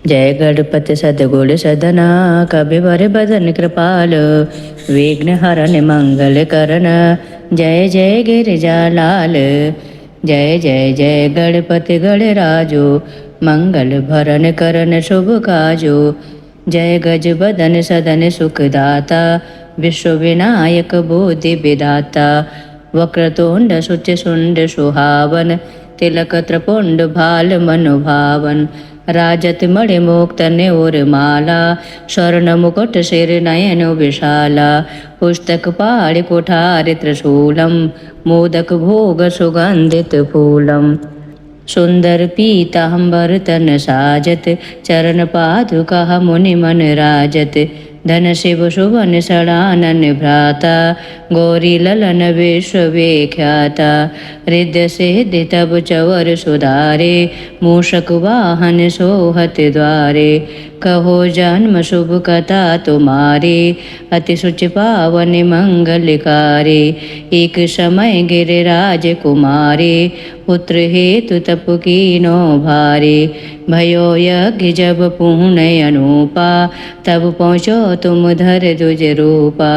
जय गणपति सद्गुण सदना कविवर बदन कृपाल विघ्न हरन मंगल करन जय जय गिरिजालाल। जय जय जय गणपति गणराजो मंगल भरन करन शुभ काजो। जय गज बदन सदन सुखदाता विश्व विनायक बोधि विदाता। वक्रतुंड सुच सुंड सुहावन तिलक त्रिपुंड भाल मनुभावन। राजत मणि मुक्त न्योर माला स्वर्ण मुकुट सिर नयन विशाला। पुस्तक पाणि कुठार त्रिशूलम मोदक भोग सुगंधित फूलम। सुंदर पीताम्बर तन साजत चरण पादुका मुनि मन राजत। धन शिव सुवन सड़ानन भ्राता गौरी ललन विश्व विख्याता। हृदय सिद्धि तब चवर सुधारे मूषक वाहन सोहत द्वारे। कहो जन्म शुभ कथा तुम्हारी अति सुच पावन मंगलकारी। एक समय गिरिराज कुमारी पुत्र हेतु तप कीनो भारी। भयो यज्ञ जब पूर्ण अनुपा तब पहुँचो तुम धर दुज रूपा।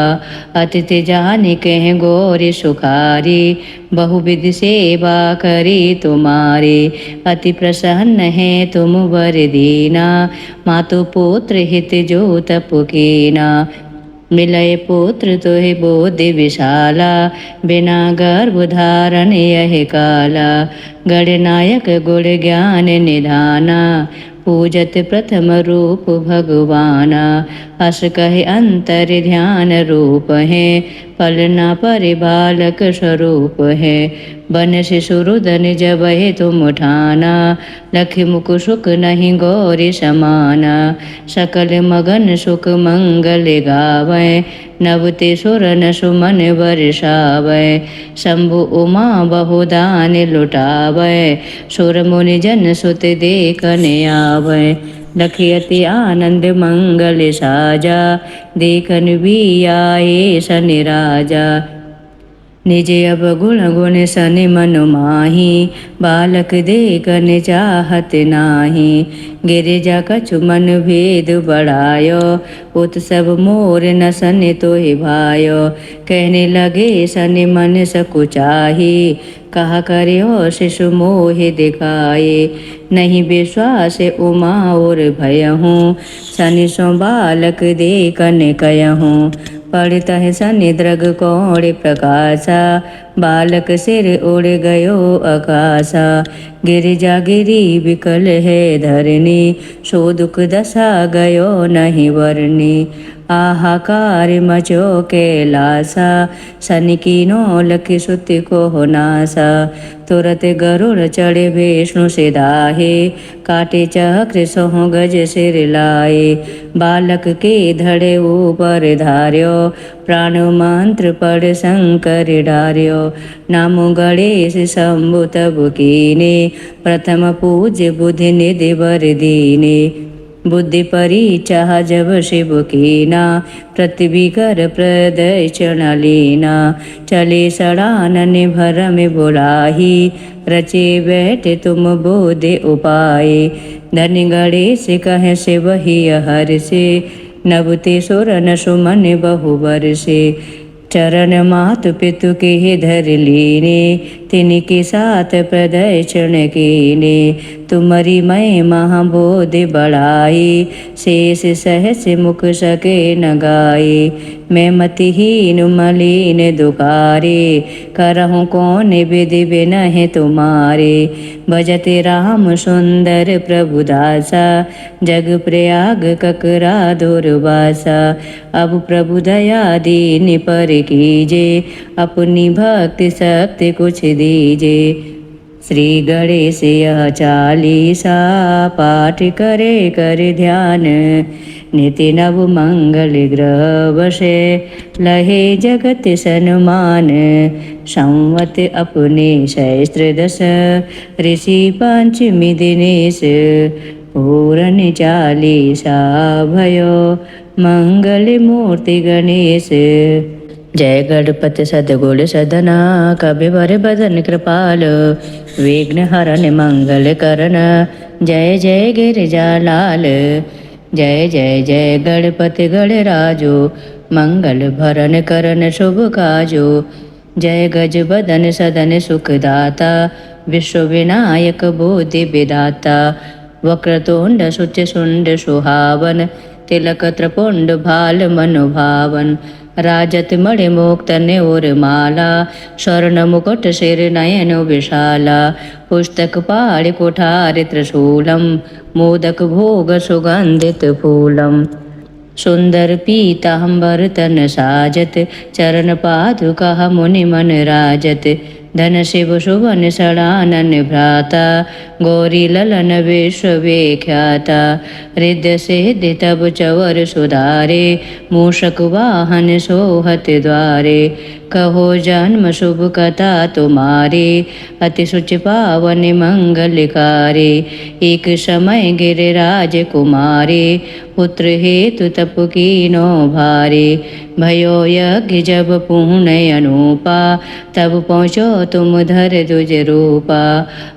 अतिथि जान कह गौरी सुखारी बहुविध सेवा करी तुम्हारी। अति प्रसन्न है तुम वर दीना मातु पुत्र हित जो तप कीना। मिलय पुत्र तुहि बोधि विशाला बिना गर्भ धारण यह काला। गणनायक गुण ज्ञान निधाना पूजत प्रथम रूप भगवाना। अस कहे अंतर ध्यान रूप है पलना परिबालक स्वरूप है। बन शिशुरुदन जब तुम ठाना लखि मुख सुख नहीं गौरी समाना। सकल मगन सुख मंगल गावै नवते सुर न सुमन वर्षावै। शंभु उमा बहुदान लुटावै सुर मुनि जन सुत देखन आवै। लखि अति आनंद मंगल साजा देखन भी आए शनि राजा। निज अब गुण गुण सनि मन माही बालक देखन चाहत नाही। गिरिजा कछु मन भेद बढ़ायो उत्सव मोर न सनि तोहि भायो। कहने लगे सनि मन सकुचाही कहा करियो शिशु मोहि दिखाए। नहीं विश्वास उमा और भयहूँ सनि सो बालक देखन कयहूँ। पढ़ता है सनि द्रग कौड़ प्रकाशा बालक सिर उड़ गयो आकाशा। गिरिजा गिरी विकल है धरनी सो दुख दशा गयो नहीं वरनी। आहाकार मचो कैलासा सनि कीनो लखि सुत को नासा। तुरत गरुड़ चढ़े विष्णु सिधाहे काटे चक्र सोह गज सिर लाए। बालक के धड़े ऊपर धार्यो प्राण मंत्र पढ़ शंकर डार्यो। नामो गणेश शंभु तब कीने प्रथम पूज्य बुद्धि निधि वर दीने। बुद्धि परीक्षा जब शिव कीना पृथ्वी कर प्रदक्षिण लीना। चले सड़ानन भरम बुलाही रचे बैठे तुम बोधे उपाय। धन गणेश कह शिव ही हर से नवते सुर न सुमन बहु बरसे। चरण मातु पितु के धर लीने तिनके साथ प्रदक्षिण कीने। तुम्हारी मैं महाबोधि बढ़ाई शेष सहस मुख सके न गाए। मैं मतिहीन मलिन दुखारे करहूँ कौन विधि बिनहि तुम्हारे। भजते राम सुंदर प्रभु दासा जग प्रयाग ककरा दुर्वासा। अब प्रभु दया दीन पर कीजे अपनी भक्ति शक्ति कुछ दीजे। श्री गणेश यह चालीसा पाठ करे कर ध्यान। निति नव मंगल ग्रह बसे लहे जगत सन्मान। संवत अपने सहस्त्र दश ऋषि पंचमी दिनेश। पूरन चालीसा भयो मंगल मूर्ति गणेश। जय गणपति सद्गुण सदना कवि वर बदन कृपाल विघ्न हरन मंगल करन जय जय गिरिजा लाल। जय जय जय गणपति गणराजो मंगल भरन करन शुभ काजो। जय गज बदन सदन सुखदाता विश्व विनायक बोधि विदाता। वक्रतुंड सुच सुंड सुहावन तिलक त्रिपुंड भाल मनुभावन। राजत मणि मुक्त न्योर माला स्वर्ण मुकुट सिर नयन विशाला। पुस्तक पाणि कुठारि त्रिशूलम मोदक भोग सुगंधित फूलम। सुंदर पीताम्बर तन साजत चरण पादुका मुनि मन राजत। धन शिव सुवन सड़ानन भ्राता गौरी ललन विश्व विख्याता। हृदय सिद्धि तब चवर सुधारे मूषक वाहन सोहत द्वारे। कहो जन्म शुभ कथा तुम्हारे अति सुच पावन मंगलकारी। एक समय गिरिराज कुमारी पुत्र हेतु तप कीनो भारे। भयो यज्ञ जब पूर्ण अनूपा तब पहुँचो तुम धर दुज रूपा।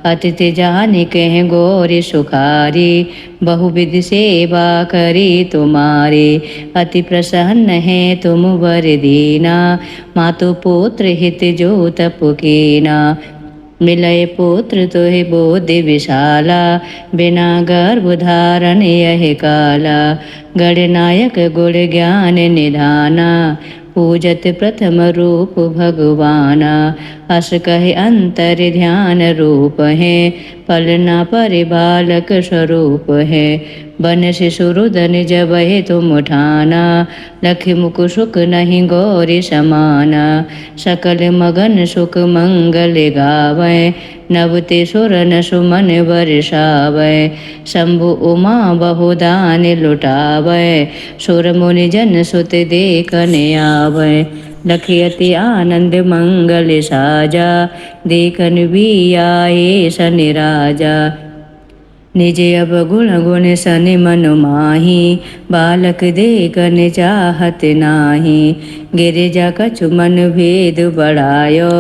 अतिथि जानि कह गौरी सुखारी बहुविध सेवा करी तुम्हारी। अति प्रसन्न है तुम वर दीना मातु पुत्र हित जो तप कीना। मिलय पुत्र तुहि बोधि विशाला बिना गर्भ धारण यह काला। गणनायक गुण ज्ञान निधाना पूजत प्रथम रूप भगवाना। अस कहे अंतर ध्यान रूप है पलना परिबालक स्वरूप है। बन शिशुरुदन जब है तुम ठाना लखि मुख सुख नहीं गौरी समाना। सकल मगन सुख मंगल गावै नवते सुरन सुमन वर्षावै। शंभु उमा बहुदान लुटावै सुर मुनि जन सुत देखन आवै। लखि अति आनंद मंगल साजा देखन भी आए शनि राजा। निज अब गुण गुण सनि मन माही बालक देखन चाहत नाही। गिरिजा कछु मन भेद बढ़ायो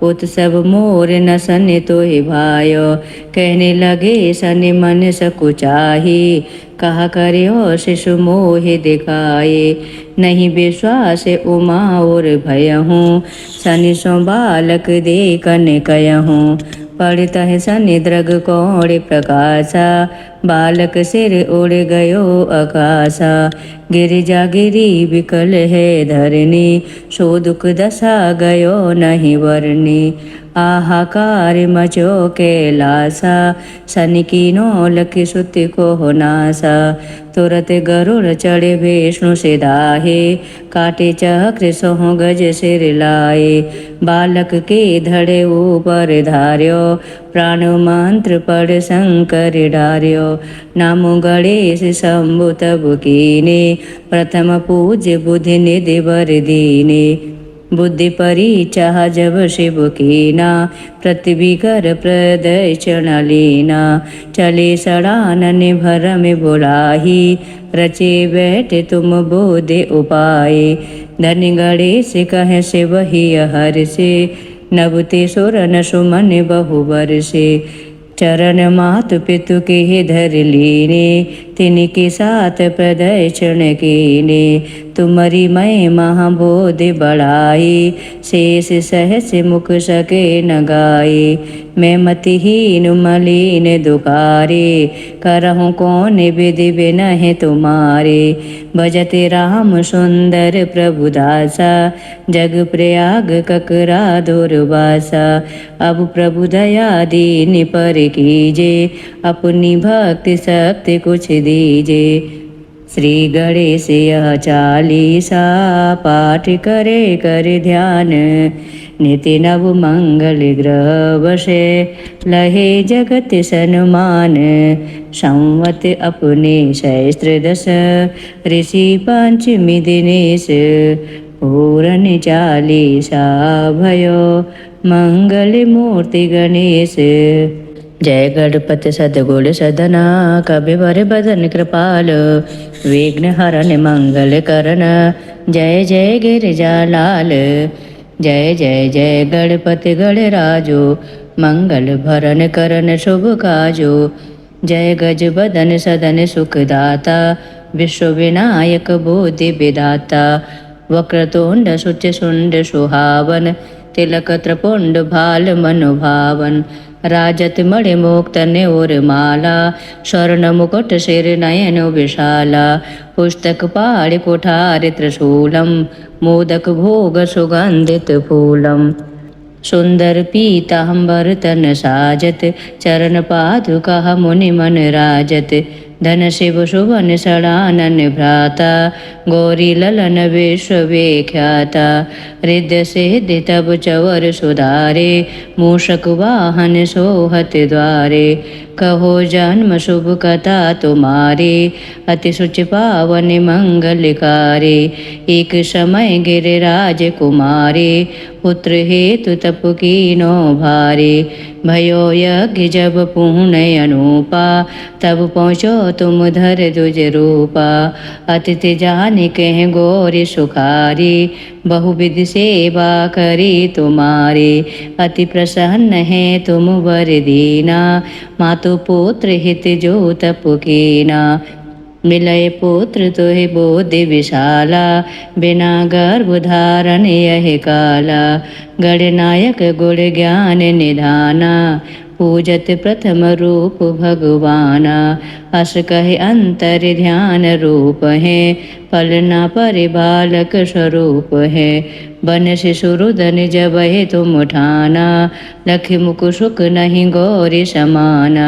उत्सव मोर न सनि तोहि भायो। कहने लगे सनि मन सकुचाही कहा करियो शिशु मोहि दिखाए। नहीं विश्वास उमा और भयहूँ सनि सो बालक देखन कयहूँ। पढ़ता है सनि द्रग कौड़ प्रकाशा बालक सिर उड़ गयो आकाशा। गिरिजा गिरी विकल है धरनी सो दुख दशा गयो नहीं वरनी। आहाकार मचो कैलासा सनि कीनो लखि सुत को नासा। तुरत गरुड़ चढ़े विष्णु सिधाहे काटे चक्र सोह गज सिर लाए। बालक के धड़े ऊपर धार्यो प्राण मंत्र पढ़ शंकर डार्यो। नामो गणेश शंभु तब कीने प्रथम पूज्य बुद्धि निधि वर दीने। बुद्धि परीचाह जब शिव कीना पृथ्वी कर प्रदक्षिण लीना। चले सड़ानन भरम बुलाही रचे बैठे तुम बोधे उपाय। धन गणेश कह शिव ही हर से नवते सुरन सुमन बहु बरसे। चरण मातु पितु के धर लीने तिनके साथ प्रदक्षिण कीने। तुम्हारी मैं महाबोधि बढ़ाई शेष सहस मुख सके न गाए। मैं मतिहीन मलिन दुखारे करहूँ कौन विधि बिनहि तुम्हारे। भजते राम सुंदर प्रभु दासा जग प्रयाग ककरा दुर्वासा। अब प्रभु दया दीन पर कीजे अपनी भक्ति शक्ति कुछ दीजे। श्री गणेश यह चालीसा पाठ करे कर ध्यान। नित्य नव मंगल ग्रह वशे लहे जगत सन्मान। संवत अपने सहस्त्र दश ऋषि पंचमी दिनेश। पूरन चालीसा भयो मंगल मूर्ति गणेश। जय गणपति सद्गुण सदना कविवर बदन कृपाल विघ्न हरन मंगल करण जय जय गिरिजालाल। जय जय जय गणपति गणराजो मंगल भरन करन शुभ काजो। जय गज बदन सदन सुखदाता विश्व विनायक बुद्धि विधाता। वक्रतुंड सुच सुंड सुहावन तिलक त्रिपुंड भाल मनुभावन। राजत मणि मुक्त न्योर माला स्वर्ण मुकुट सिर नयन विशाला। पुस्तक पाणि कुठार त्रिशूलम मोदक भोग सुगंधित फूलम। सुंदर पीताम्बर तन साजत चरण पादुका मुनि मन राजत। धन शिव सुवन सड़ानन भ्राता गौरी ललन विश्व विख्याता। हृदय सिद्धि तब चवर सुधारे मूषक वाहन सोहत द्वारे। कहो जन्म शुभ कथा तुम्हारे अति सुच पावन मंगलकारी। एक समय गिरिराज कुमारे पुत्र हेतु तप कीनो भारे। भयो यज्ञ जब पूर्ण अनुपा तब पहुँचो तुम धर दुज रूपा। अतिथि जान कह गौरी सुखारी बहुविध सेवा करी तुम्हारी। अति प्रसन्न है तुम वर दीना मातु पुत्र हित जो तप कीना। मिलय पुत्र तुहि बोधि विशाला बिना गर्भ धारण यह काला। गणनायक गुण ज्ञान निधाना पूजत प्रथम रूप भगवाना। अस कहे अंतर ध्यान रूप है पलना परिबालक स्वरूप है। बन शिशुरुदन जब है तुम ठाना लख मुख सुख नहीं गौरी समाना।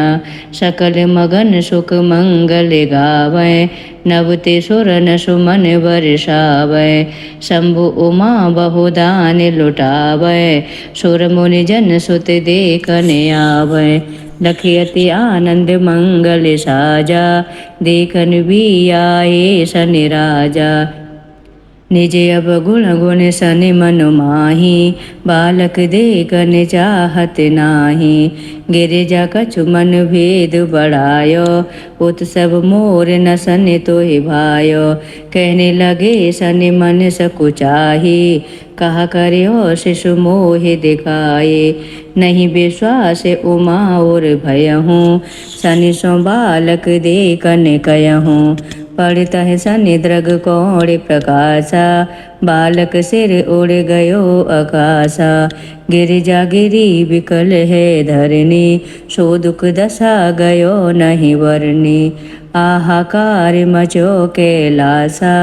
सकल मगन सुख मंगल गावै नवते सुर न सुमन वर्षावै। शंभु उमा बहुदान लुटावै सुर मुनि जन सुत देखन आवै। लखियति आनंद मंगल साजा देखन भी आए शनि राजा। निज अब गुण गुण सनि मनु माही बालक देखन चाहत नाही। गिरिजा कछु मन भेद बढ़ायो उत्सव मोर न सनि तोहि भायो। कहने लगे सनि मन सकुचाही कहा करियो शिशु मोहि दिखाए। नहीं विश्वास उमा और भयहूँ सनि सो बालक देखन कयहूँ। पढ़ता है सनि दृग कौड़ प्रकाशा बालक सिर उड़ गयो आकाशा। गिरिजा गिरी विकल है धरनी सो दुख दशा गयो नहीं वरनी। आहाकार मचो कैलासा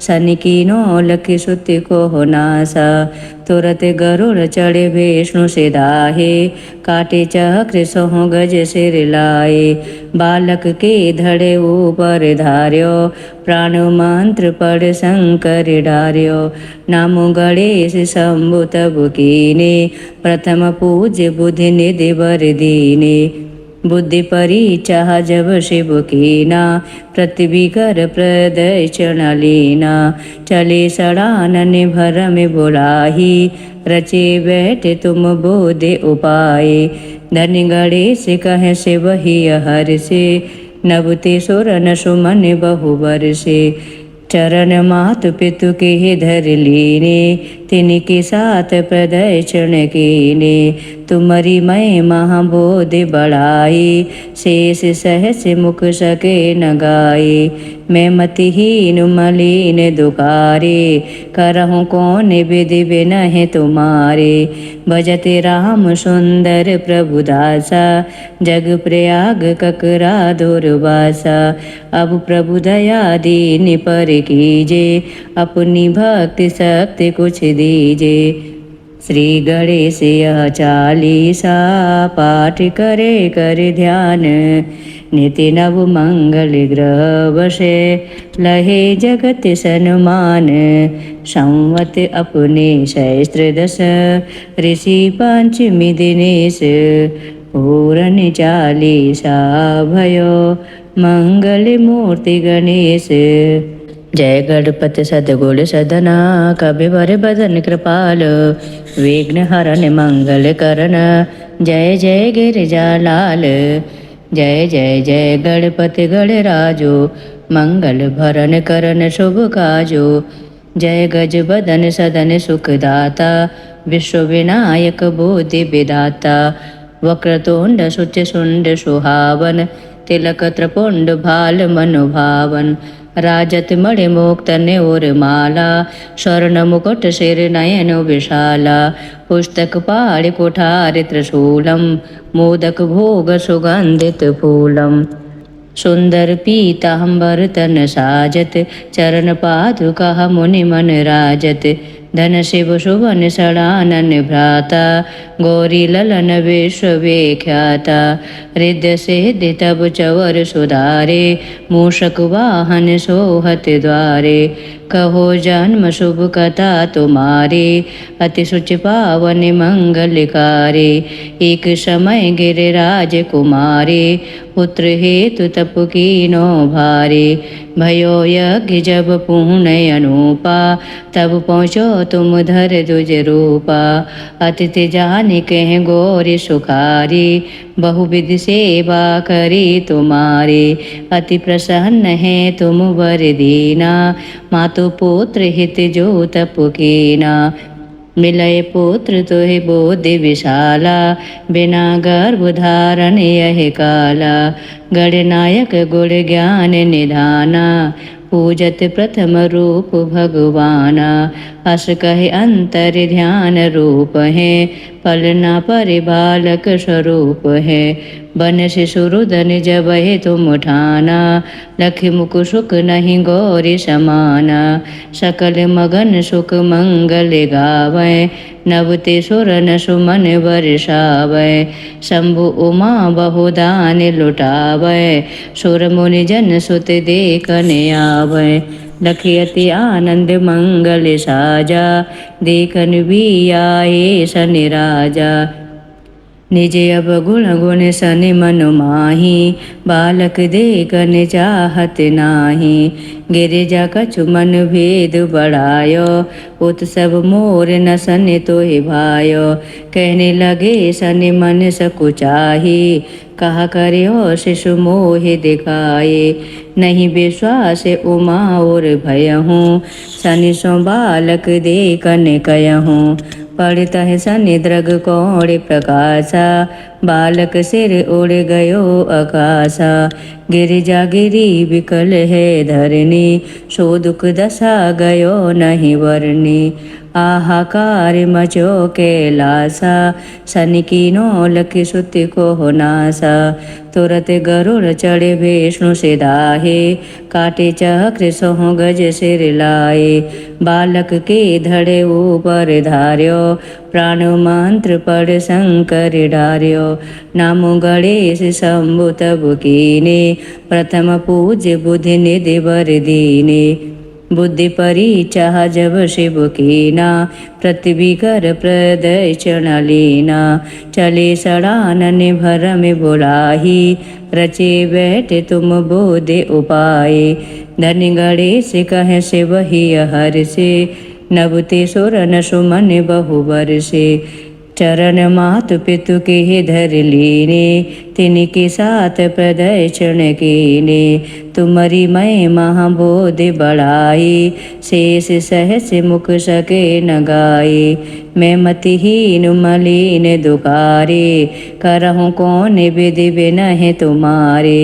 सनि कीनो लखि सुत को नासा। तुरत गरुड़ चढ़े विष्णु सिधाहे काटे चक्र सोह गज सिर लाए। बालक के धड़े ऊपर धार्यो प्राण मंत्र पढ़ शंकर डार्यो। नामो गणेश शंभु तब कीने प्रथम पूज्य बुद्धि निधि वर दीने। बुद्धि परीक्षा जब शिव कीना पृथ्वी कर प्रदक्षिण लीना। चले सड़ानन भरम बुलाही रचे बैठे तुम बोधे उपाय। धन गणेश कह शिव ही हर से नवते सुर न सुमन बहुवर से। चरण मातु पितु के धर लीने तिनके साथ प्रदक्षिण कीने। तुम्हारी मैं महाबोधि बढ़ाई शेष सहस मुख सके न गाए। मैं मतिहीन मलिन दुखारे करहूँ कौन विधि बिनहि तुम्हारे। भजते राम सुंदर प्रभु दासा जग प्रयाग ककरा दुर्वासा। अब प्रभु दया दीन पर कीजे अपनी भक्ति शक्ति कुछ दीजे। श्री गणेश यह चालीसा पाठ करे कर ध्यान। नित्य नव मंगल ग्रह वशे लहे जगत सन्मान। संवत अपने सहस्त्र दश ऋषि पंचमी दिनेश। पूरन चालीसा भयो मंगल मूर्ति गणेश। जय गणपति सद्गुण सदना कविवर बदन कृपाल विघ्न हरन मंगल करन जय जय गिरिजालाल। जय जय जय गणपति गणराजो मंगल भरन करन शुभ काजो। जय गज बदन सदन सुखदाता विश्व विनायक बुद्धि विदाता। वक्रतुंड सुच सुंड सुहावन तिलक त्रिपुंड भाल मनुभावन। राजत मणि मुक्त न्योर माला स्वर्ण मुकुट शिर नयन विशाला। पुस्तक पाणि कुठारि त्रिशूलम मोदक भोग सुगंधित फूलम। सुंदर पीताम्बर तन साजत चरण पादुका मुनि मन राजत। धन शिव सुवन षडानन भ्राता गौरी ललन विश्व विख्याता। हृदय सिद्धि तब चवर सुधारे मूषक वाहन सोहत द्वारे। कहो जन्म शुभ कथा तुम्हारे अति सुच पावन मंगलकारी। एक समय गिरिराज कुमारी पुत्र हेतु तप कीनो भारे। भयो यज्ञ जब पूर्ण अनुपा तब पहुँचो तुम धर दुज रूपा। अतिथि जान कह गौरी सुखारी बहुविध सेवा करी तुम्हारी। अति प्रसन्न है तुम वर दीना मातु पुत्र हित जो तप कीना। मिलय पुत्र तुहि बोधि विशाला बिना गर्भ धारण यह काला। गणनायक गुण ज्ञान निधाना पूजत प्रथम रूप भगवाना। अस कहे अंतर ध्यान रूप है पलना परिबालक स्वरूप है। बन शिशुरुदन जब है तुम ठाना लखि मुख सुख नहीं गौरी समाना। सकल मगन सुख मंगल गावै नवते सुरन सुमन वर्षावै। शंभु उमा बहुदान लुटावै सुर मुनि जन सुत देखन आवै। लखि अति आनंद मंगल साजा देखन भी आए शनि राजा। निज अब गुण गुण सनि मन माही बालक देखन चाहत नाही। गिरिजा कछु मन भेद बढ़ायो उत्सव मोर न सनि तोहि भायो। कहने लगे सनि मन सकुचाही कहा करियो शिशु मोहि दिखाए। नहीं विश्वास उमा और भयहूँ सनि सो बालक देखन कयहूँ। पढ़ता है सनि द्रग कौड़ प्रकाशा बालक सिर उड़ गयो आकाशा। गिरिजा गिरी विकल है धरनी सो दुख दशा गयो नहीं वरनी। आहाकार मचो कैलासा सनि कीनो लखि सुत को नासा। तुरत गरुड़ चढ़े विष्णु सिधाहे काटे चक्र सोह गज सिर लाए। बालक के धड़े ऊपर धार्यो प्राण मंत्र पढ़ शंकर डार्यो। नामो गणेश शंभु तब कीने प्रथम पूज्य बुद्धि निधि वर दीने। बुद्धि परीक्षा जब शिव कीना पृथ्वी कर प्रदक्षिण लीना। चले सड़ानन भरम बुलाही रचे बैठे तुम बोधे उपाय। धन गणेश कह शिव ही हर से नवते सुरन सुमन बहु बरसे। चरण मातु पितु के धर लीने तिनके साथ प्रदक्षिण कीने। तुम्हारी मैं महाबोधि बढ़ाई शेष सहस मुख सके न गाए। मैं मतिहीन मलिन दुखारे करहूँ कौन विधि बिनहि तुम्हारे।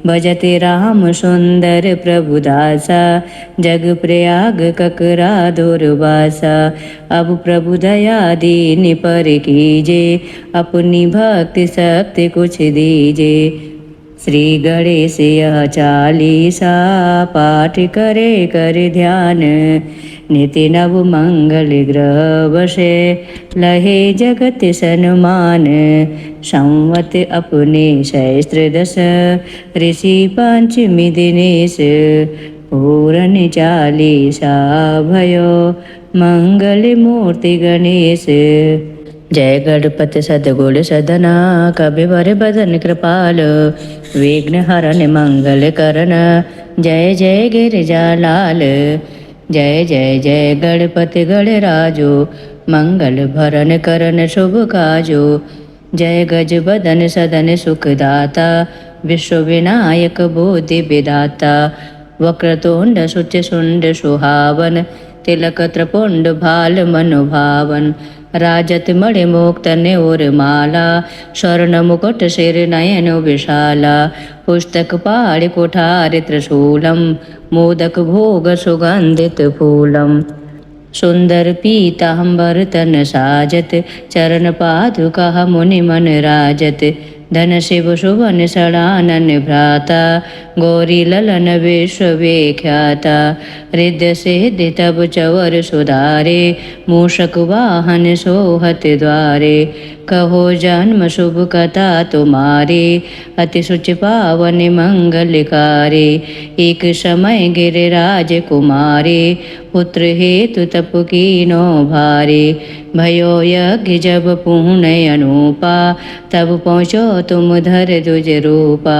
भजते राम सुंदर प्रभु दासा जग प्रयाग ककरा दुर्वासा। अब प्रभु दया दीन पर कीजे अपनी भक्ति शक्ति कुछ दीजे। श्री गणेश यह चालीसा पाठ करे कर ध्यान। निति नव मंगल ग्रह बसे लहे जगत सन्मान। संवत अपने सहस्त्र दश ऋषि पंचमी दिनेश। पूरन चालीसा भयो मंगल मूर्ति गणेश। जय गणपति सद्गुण सदना कविवर बदन कृपाल विघ्न हरन मंगल करन। जय जय गिरिजा लाल। जय जय जय गणपति गणराजो। मंगल भरन करन शुभ काजो। जय गज बदन सदन सुखदाता। विश्व विनायक बुद्धि विदाता। वक्रतुंड शुचिशुंड सुहावन। तिलक त्रिपुंड भाल मनुभावन। राजत मणि मुक्त न्योर माला। स्वर्ण मुकुट सिर नयन विशाला। पुस्तक पाणि कुठार त्रिशूलम। मोदक भोग सुगंधित फूलम। सुंदर पीताम्बर तन साजत। चरण पादुका मुनि मन राजत। धन शिव सुवन सड़ानन भ्राता। गौरी ललन विश्व विख्याता। हृदय सिद्धि तब चवर सुधारे। मूषक वाहन सोहत द्वारे। कहो जन्म शुभ कथा तुम्हारी। अति सुच पावन मंगलकारी। एक समय गिरिराज कुमारी। पुत्र हेतु तप कीनो भारी। भयो यज्ञ जब पूर्ण अनूपा। तब पहुँचो तुम धर दुज रूपा।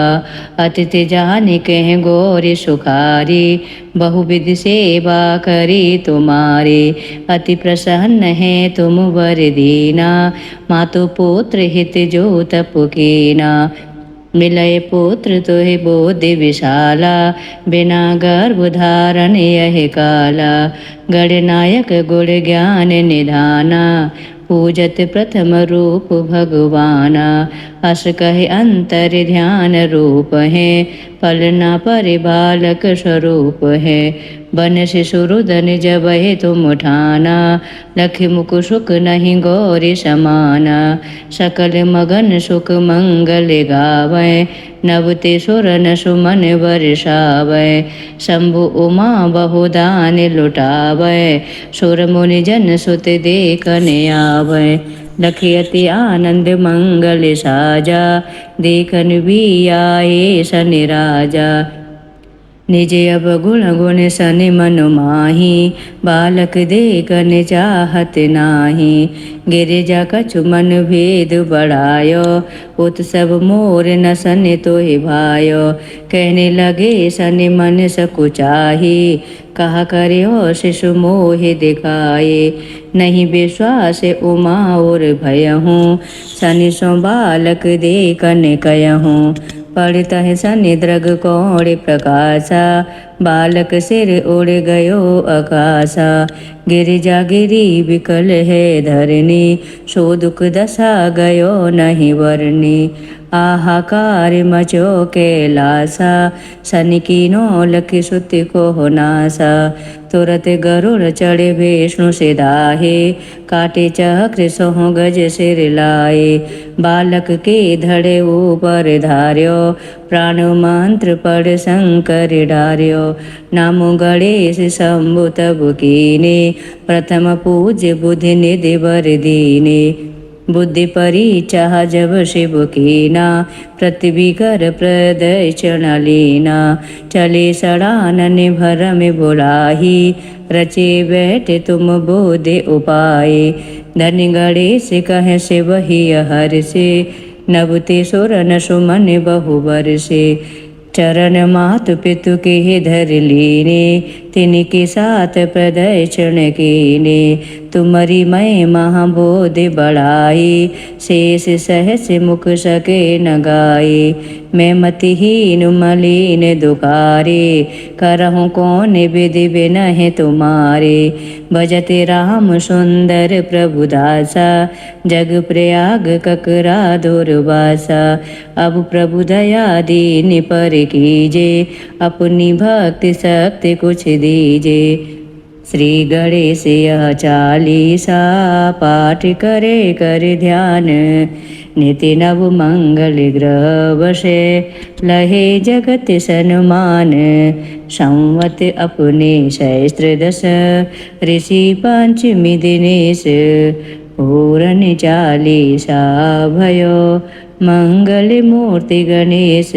अतिथि जानि कह गौरी सुखारी। बहुविध सेवा करी तुम्हारी। अति प्रसन्न है तुम वर दीना। मातु पुत्र हित जो तप कीना। मिलय पुत्र तुहि बोधि विशाला। बिना गर्भ धारण यह काला। गणनायक गुण ज्ञान निधाना। पूजत प्रथम रूप भगवाना। अस कहे अंतर ध्यान रूप है। पलना परिबालक स्वरूप है। बन शिशुरुदन जब है तुम ठाना। लख मुख सुख नहीं गौरी समाना। सकल मगन सुख मंगल गावै। नवते सुरन सुमन वर्षावै। शंभु उमा बहुदान लुटावै। सुर मुनि जन सुत देखन आवै। लखि अति आनंद मंगल साजा। देखन भी आए शनि राजा। निज अब गुण गुण सनि मन माही। बालक देखन चाहत नाही। गिरिजा कछु मन भेद बढ़ायो। उत्सव मोर न सनि तोहि भायो। कहने लगे सनि मन सकुचाही। कहा करियो शिशु मोहि दिखाए। नहीं विश्वास उमा और भयहूँ। सनि सो बालक देखन कयहूँ। पढ़ता है सनि दृग कौड़ प्रकाशा। बालक सिर उड़ गयो आकाशा। गिरिजा गिरी विकल है धरनी। सो दुख दशा गयो नहीं वरनी। आहाकार मचो कैलासा। सनि कीनो लखि सुत को नासा। तुरत गरुड़ चढ़े विष्णु सिधाहे। काटे चक्र सोह गज सिर लाए। बालक के धड़े ऊपर धार्यो। प्राण मंत्र पढ़ शंकर डार्यो। नामो गणेश शंभु तब कीने। प्रथम पूज्य बुद्धि निधि वर दीने। बुद्धि परीचाह जब शिव कीना। पृथ्वी कर प्रदक्षिण लीना। चले सड़ानन भरम बुलाही। रचे बैठे तुम बोधे उपाय। धन गणेश कह शिव ही हर से। नवते सुरन सुमन बहु बरसे। चरण मातु पितु के धर लीने। तिनके साथ प्रदक्षिण कीने। तुम्हारी मैं महाबोधि बढ़ाई। शेष सहस मुख सके न गाए। मैं मतिहीन मलिन दुखारे। करहूँ कौन विधि बिनहि तुम्हारे। भजते राम सुंदर प्रभु दासा। जग प्रयाग ककरा दुर्वासा। अब प्रभु दया दीन पर कीजे। अपनी भक्ति शक्ति कुछ दीजे। श्री गणेश यह चालीसा। पाठ करे कर ध्यान। नित्य नव मंगल ग्रह वशे। लहे जगत सन्मान। संवत अपने सहस्त्र दश। ऋषि पंचमी दिनेश। पूरन चालीसा भयो। मंगल मूर्ति गणेश।